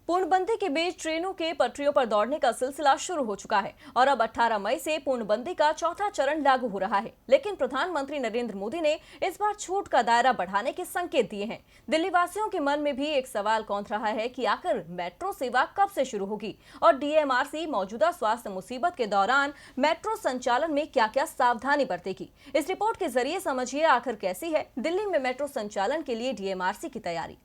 पूर्णबंदी के बीच ट्रेनों के पटरियों पर दौड़ने का सिलसिला शुरू हो चुका है और अब 18 मई से पूर्णबंदी का चौथा चरण लागू हो रहा है। लेकिन प्रधानमंत्री नरेंद्र मोदी ने इस बार छूट का दायरा बढ़ाने के संकेत दिए हैं। दिल्ली वासियों के मन में भी एक सवाल कौंध रहा है कि आखिर मेट्रो सेवा कब से शुरू होगी और डीएमआरसी मौजूदा स्वास्थ्य मुसीबत के दौरान मेट्रो संचालन में क्या क्या सावधानी बरतेगी। इस रिपोर्ट के जरिए समझिए आखिर कैसी है दिल्ली में मेट्रो संचालन के लिए डीएमआरसी की तैयारी।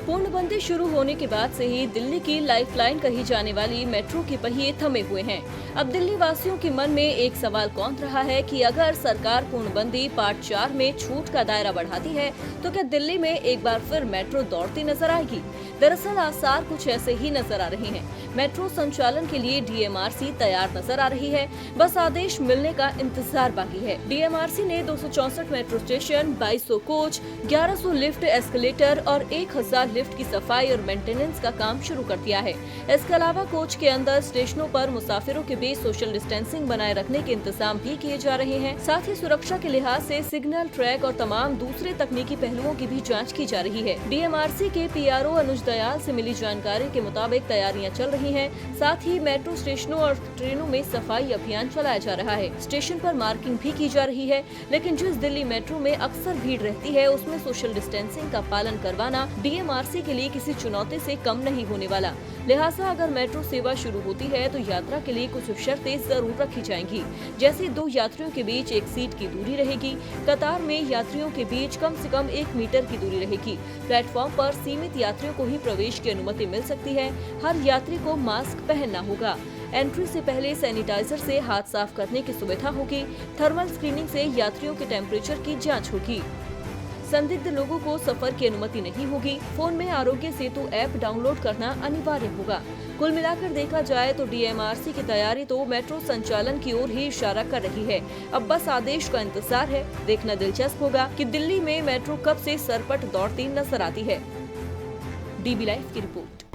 पूर्णबंदी शुरू होने के बाद से ही दिल्ली की लाइफलाइन कही जाने वाली मेट्रो के पहिए थमे हुए हैं। अब दिल्ली वासियों के मन में एक सवाल कौंध रहा है कि अगर सरकार पूर्णबंदी पार्ट 4 में छूट का दायरा बढ़ाती है तो क्या दिल्ली में एक बार फिर मेट्रो दौड़ती नजर आएगी। दरअसल आसार कुछ ऐसे ही नजर आ रहे हैं। मेट्रो संचालन के लिए डीएमआरसी तैयार नजर आ रही है, बस आदेश मिलने का इंतजार बाकी है। डीएमआरसी ने 264 metro station, 2200 coach, 1100 lift, escalator और 1000 लिफ्ट की सफाई और मेंटेनेंस का काम शुरू कर दिया है। इसके अलावा कोच के अंदर स्टेशनों पर मुसाफिरों के बीच सोशल डिस्टेंसिंग बनाए रखने के इंतजाम भी किए जा रहे हैं। साथ ही सुरक्षा के लिहाज से सिग्नल, ट्रैक और तमाम दूसरे तकनीकी पहलुओं की भी जांच की जा रही है। डीएमआरसी के पीआरओ अनुज दयाल से मिली जानकारी के मुताबिक तैयारियां चल रही हैं। साथ ही मेट्रो स्टेशनों और ट्रेनों में सफाई अभियान चलाया जा रहा है। स्टेशन पर मार्किंग भी की जा रही है, लेकिन जिस दिल्ली मेट्रो में अक्सर भीड़ रहती है उसमें सोशल डिस्टेंसिंग का पालन करवाना डीएमआरसी के लिए किसी चुनौती से कम नहीं होने वाला। लिहाजा अगर मेट्रो सेवा शुरू होती है तो यात्रा के लिए कुछ शर्तें जरूर रखी जाएंगी, जैसे 2 यात्रियों के बीच 1 सीट की दूरी रहेगी, कतार में यात्रियों के बीच कम से कम 1 मीटर की दूरी रहेगी, प्लेटफॉर्म पर सीमित यात्रियों को ही प्रवेश की अनुमति मिल सकती है, हर यात्री को मास्क पहनना होगा, एंट्री से पहले सैनिटाइजर से हाथ साफ करने की सुविधा होगी, थर्मल स्क्रीनिंग से यात्रियों के टेम्परेचर की जाँच होगी, संदिग्ध लोगों को सफर की अनुमति नहीं होगी, फोन में आरोग्य सेतु ऐप डाउनलोड करना अनिवार्य होगा। कुल मिलाकर देखा जाए तो डीएमआरसी की तैयारी तो मेट्रो संचालन की ओर ही इशारा कर रही है। अब बस आदेश का इंतजार है। देखना दिलचस्प होगा कि दिल्ली में मेट्रो कब से सरपट दौड़ती नजर आती है। डीबी लाइव की रिपोर्ट।